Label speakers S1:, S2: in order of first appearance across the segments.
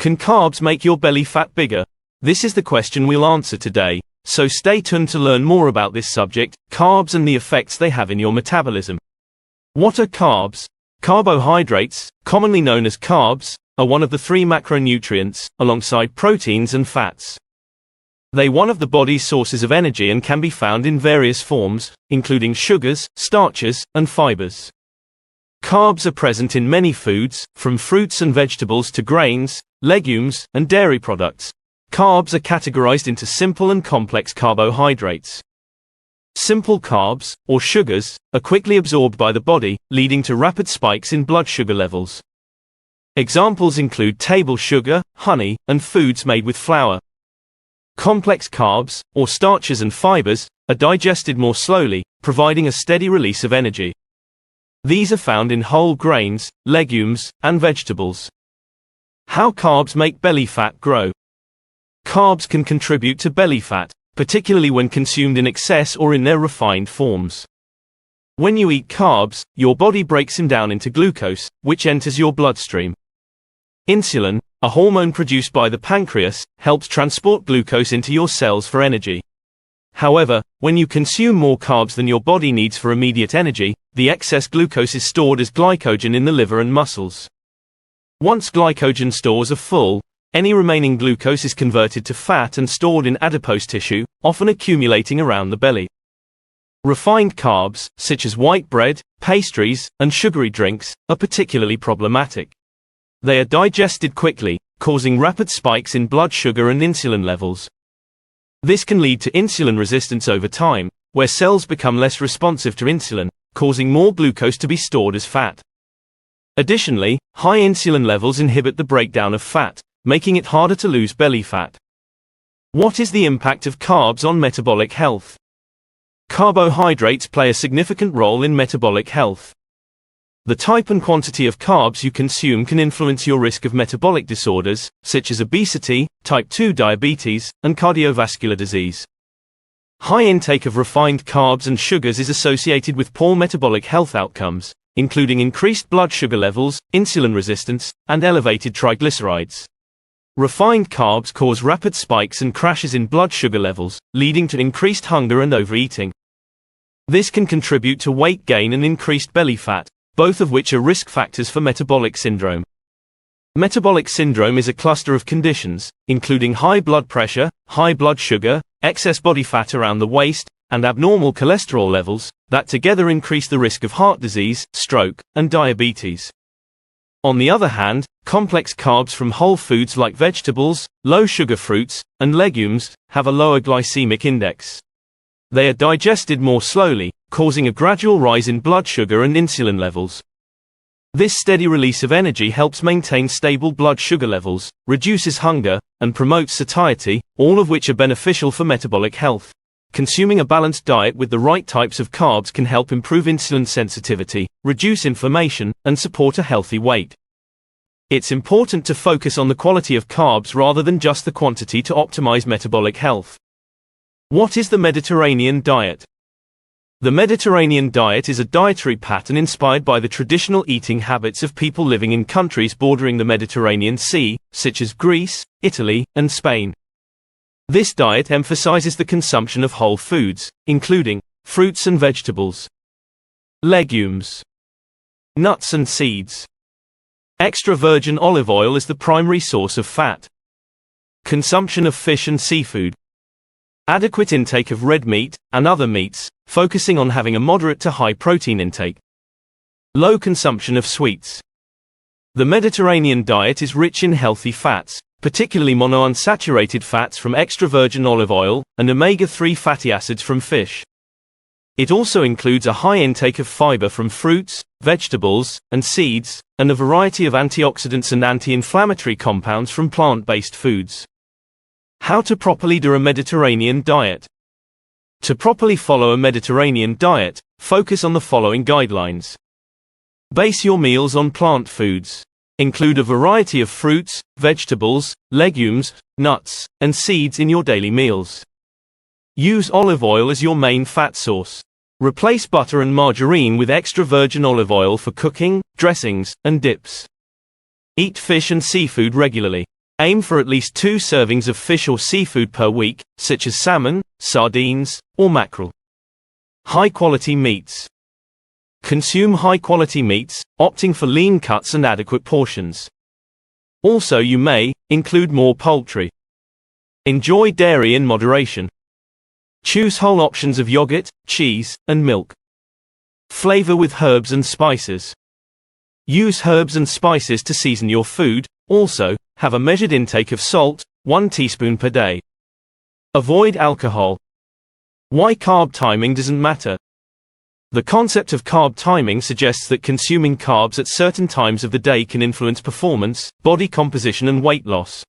S1: Can carbs make your belly fat bigger? This is the question we'll answer today, so stay tuned to learn more about this subject, carbs and the effects they have in your metabolism. What are carbs? Carbohydrates, commonly known as carbs, are one of the three macronutrients, alongside proteins and fats. They are one of the body's sources of energy and can be found in various forms, including sugars, starches, and fibers. Carbs are present in many foods, from fruits and vegetables to grains, legumes, and dairy products. Carbs are categorized into simple and complex carbohydrates. Simple carbs, or sugars, are quickly absorbed by the body, leading to rapid spikes in blood sugar levels. Examples include table sugar, honey, and foods made with flour. Complex carbs, or starches and fibers, are digested more slowly, providing a steady release of energy. These are found in whole grains, legumes, and vegetables. How carbs make belly fat grow. Carbs can contribute to belly fat, particularly when consumed in excess or in their refined forms. When you eat carbs, your body breaks them down into glucose, which enters your bloodstream. Insulin, a hormone produced by the pancreas, helps transport glucose into your cells for energy. However, when you consume more carbs than your body needs for immediate energy, the excess glucose is stored as glycogen in the liver and muscles. Once glycogen stores are full, any remaining glucose is converted to fat and stored in adipose tissue, often accumulating around the belly. Refined carbs, such as white bread, pastries, and sugary drinks, are particularly problematic. They are digested quickly, causing rapid spikes in blood sugar and insulin levels. This can lead to insulin resistance over time, where cells become less responsive to insulin, causing more glucose to be stored as fat. Additionally, high insulin levels inhibit the breakdown of fat, making it harder to lose belly fat. What is the impact of carbs on metabolic health? Carbohydrates play a significant role in metabolic health. The type and quantity of carbs you consume can influence your risk of metabolic disorders, such as obesity, type 2 diabetes, and cardiovascular disease. High intake of refined carbs and sugars is associated with poor metabolic health outcomes, including increased blood sugar levels, insulin resistance, and elevated triglycerides. Refined carbs cause rapid spikes and crashes in blood sugar levels, leading to increased hunger and overeating. This can contribute to weight gain and increased belly fat, both of which are risk factors for metabolic syndrome. Metabolic syndrome is a cluster of conditions, including high blood pressure, high blood sugar, excess body fat around the waist, and abnormal cholesterol levels, that together increase the risk of heart disease, stroke, and diabetes. On the other hand, complex carbs from whole foods like vegetables, low-sugar fruits, and legumes have a lower glycemic index. They are digested more slowly, causing a gradual rise in blood sugar and insulin levels. This steady release of energy helps maintain stable blood sugar levels, reduces hunger, and promotes satiety, all of which are beneficial for metabolic health. Consuming a balanced diet with the right types of carbs can help improve insulin sensitivity, reduce inflammation, and support a healthy weight. It's important to focus on the quality of carbs rather than just the quantity to optimize metabolic health. What is the Mediterranean diet? The Mediterranean diet is a dietary pattern inspired by the traditional eating habits of people living in countries bordering the Mediterranean Sea, such as Greece, Italy, and Spain. This diet emphasizes the consumption of whole foods, including fruits and vegetables, legumes, nuts and seeds. Extra virgin olive oil is the primary source of fat. Consumption of fish and seafood. Adequate intake of red meat, and other meats, focusing on having a moderate to high protein intake. Low consumption of sweets. The Mediterranean diet is rich in healthy fats, particularly monounsaturated fats from extra virgin olive oil, and omega-3 fatty acids from fish. It also includes a high intake of fiber from fruits, vegetables, and seeds, and a variety of antioxidants and anti-inflammatory compounds from plant-based foods. How to properly do a Mediterranean diet. To properly follow a Mediterranean diet, focus on the following guidelines. Base your meals on plant foods. Include a variety of fruits, vegetables, legumes, nuts, and seeds in your daily meals. Use olive oil as your main fat source. Replace butter and margarine with extra virgin olive oil for cooking, dressings, and dips. Eat fish and seafood regularly. Aim for at least 2 servings of fish or seafood per week, such as salmon, sardines, or mackerel. High-quality meats. Consume high-quality meats, opting for lean cuts and adequate portions. Also, you may include more poultry. Enjoy dairy in moderation. Choose whole options of yogurt, cheese, and milk. Flavor with herbs and spices. Use herbs and spices to season your food. Also, have a measured intake of salt, 1 teaspoon per day. Avoid alcohol. Why carb timing doesn't matter. The concept of carb timing suggests that consuming carbs at certain times of the day can influence performance, body composition, and weight loss.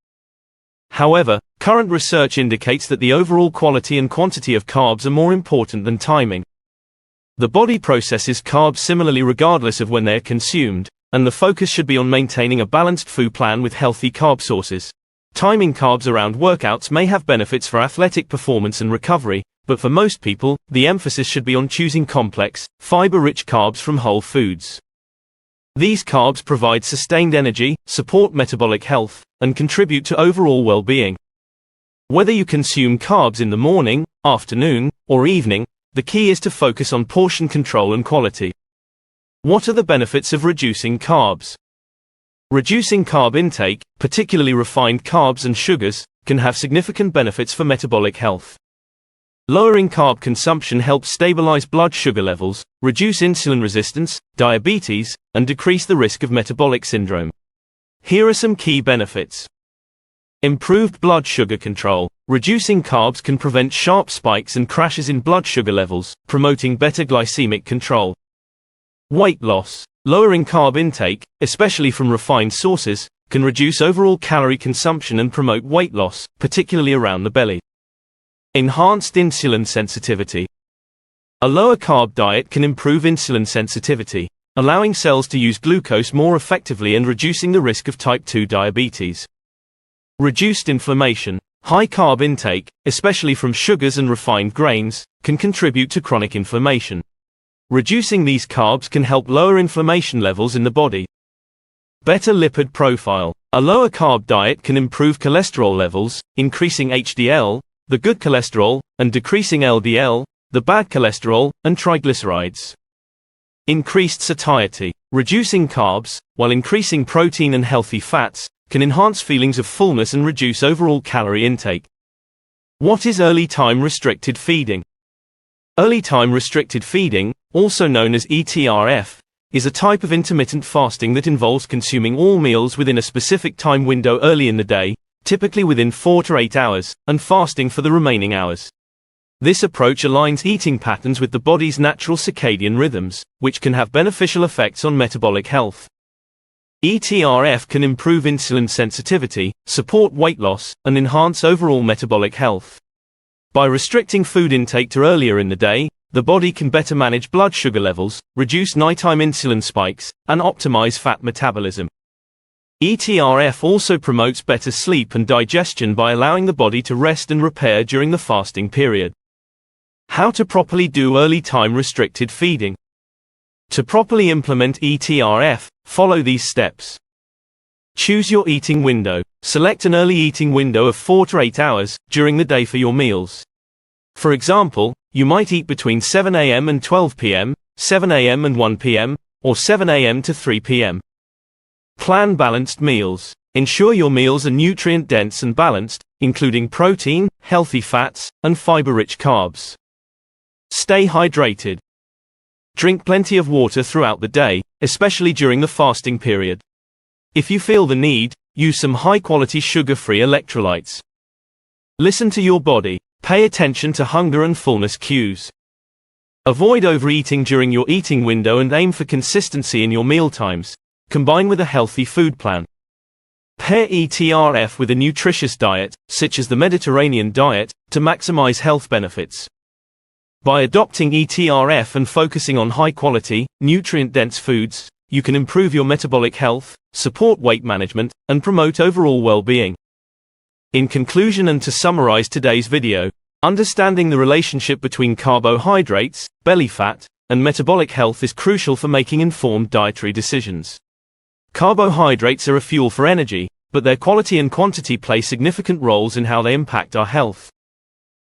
S1: However, current research indicates that the overall quality and quantity of carbs are more important than timing. The body processes carbs similarly regardless of when they are consumed, and the focus should be on maintaining a balanced food plan with healthy carb sources. Timing carbs around workouts may have benefits for athletic performance and recovery, but for most people, the emphasis should be on choosing complex, fiber-rich carbs from whole foods. These carbs provide sustained energy, support metabolic health, and contribute to overall well-being. Whether you consume carbs in the morning, afternoon, or evening, the key is to focus on portion control and quality. What are the benefits of reducing carbs? Reducing carb intake, particularly refined carbs and sugars, can have significant benefits for metabolic health. Lowering carb consumption helps stabilize blood sugar levels, reduce insulin resistance, diabetes, and decrease the risk of metabolic syndrome. Here are some key benefits. Improved blood sugar control. Reducing carbs can prevent sharp spikes and crashes in blood sugar levels, promoting better glycemic control. Weight loss. Lowering carb intake, especially from refined sources, can reduce overall calorie consumption and promote weight loss, particularly around the belly. Enhanced insulin sensitivity. A lower carb diet can improve insulin sensitivity, allowing cells to use glucose more effectively and reducing the risk of type 2 diabetes. Reduced inflammation. High carb intake, especially from sugars and refined grains, can contribute to chronic inflammation. Reducing these carbs can help lower inflammation levels in the body. Better lipid profile. A lower carb diet can improve cholesterol levels, increasing HDL, the good cholesterol, and decreasing LDL, the bad cholesterol, and triglycerides. Increased satiety. Reducing carbs, while increasing protein and healthy fats, can enhance feelings of fullness and reduce overall calorie intake. What is early time restricted feeding? Early time restricted feeding, also known as ETRF, is a type of intermittent fasting that involves consuming all meals within a specific time window early in the day, typically within 4 to 8 hours, and fasting for the remaining hours. This approach aligns eating patterns with the body's natural circadian rhythms, which can have beneficial effects on metabolic health. ETRF can improve insulin sensitivity, support weight loss, and enhance overall metabolic health. By restricting food intake to earlier in the day, the body can better manage blood sugar levels, reduce nighttime insulin spikes, and optimize fat metabolism. ETRF also promotes better sleep and digestion by allowing the body to rest and repair during the fasting period. How to properly do early time restricted feeding. To properly implement ETRF, follow these steps. Choose your eating window. Select an early eating window of 4 to 8 hours during the day for your meals. For example, you might eat between 7 a.m. and 12 p.m., 7 a.m. and 1 p.m., or 7 a.m. to 3 p.m. Plan balanced meals. Ensure your meals are nutrient-dense and balanced, including protein, healthy fats, and fiber-rich carbs. Stay hydrated. Drink plenty of water throughout the day, especially during the fasting period. If you feel the need, use some high-quality sugar-free electrolytes. Listen to your body. Pay attention to hunger and fullness cues. Avoid overeating during your eating window and aim for consistency in your mealtimes. Combine with a healthy food plan. Pair ETRF with a nutritious diet, such as the Mediterranean diet, to maximize health benefits. By adopting ETRF and focusing on high-quality, nutrient-dense foods, you can improve your metabolic health, support weight management, and promote overall well-being. In conclusion and to summarize today's video, understanding the relationship between carbohydrates, belly fat, and metabolic health is crucial for making informed dietary decisions. Carbohydrates are a fuel for energy, but their quality and quantity play significant roles in how they impact our health.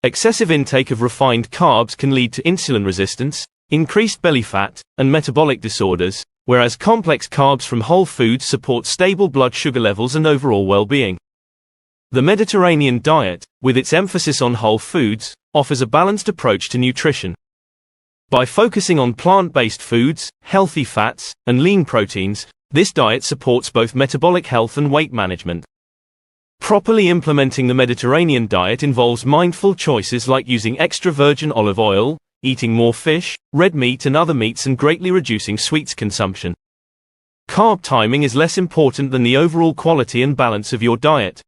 S1: Excessive intake of refined carbs can lead to insulin resistance, increased belly fat, and metabolic disorders, whereas complex carbs from whole foods support stable blood sugar levels and overall well-being. The Mediterranean diet, with its emphasis on whole foods, offers a balanced approach to nutrition. By focusing on plant-based foods, healthy fats, and lean proteins, this diet supports both metabolic health and weight management. Properly implementing the Mediterranean diet involves mindful choices like using extra virgin olive oil, eating more fish, red meat and other meats, and greatly reducing sweets consumption. Carb timing is less important than the overall quality and balance of your diet.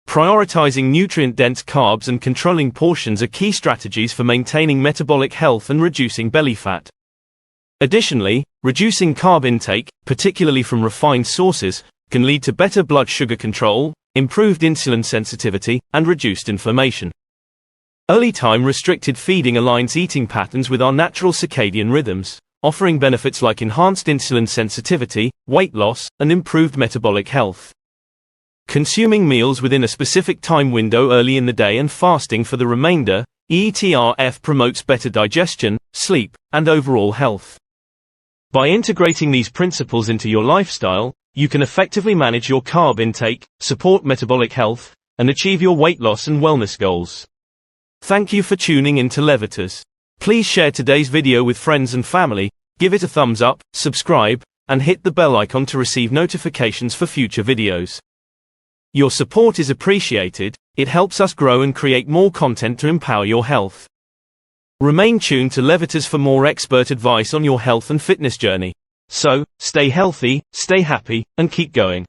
S1: Prioritizing nutrient-dense carbs and controlling portions are key strategies for maintaining metabolic health and reducing belly fat. Additionally, reducing carb intake, particularly from refined sources, can lead to better blood sugar control, improved insulin sensitivity, and reduced inflammation. Early time restricted feeding aligns eating patterns with our natural circadian rhythms, offering benefits like enhanced insulin sensitivity, weight loss, and improved metabolic health. Consuming meals within a specific time window early in the day and fasting for the remainder, ETRF promotes better digestion, sleep, and overall health. By integrating these principles into your lifestyle, you can effectively manage your carb intake, support metabolic health, and achieve your weight loss and wellness goals. Thank you for tuning in to Levitas. Please share today's video with friends and family, give it a thumbs up, subscribe, and hit the bell icon to receive notifications for future videos. Your support is appreciated, it helps us grow and create more content to empower your health. Remain tuned to Levitas for more expert advice on your health and fitness journey. So, stay healthy, stay happy, and keep going.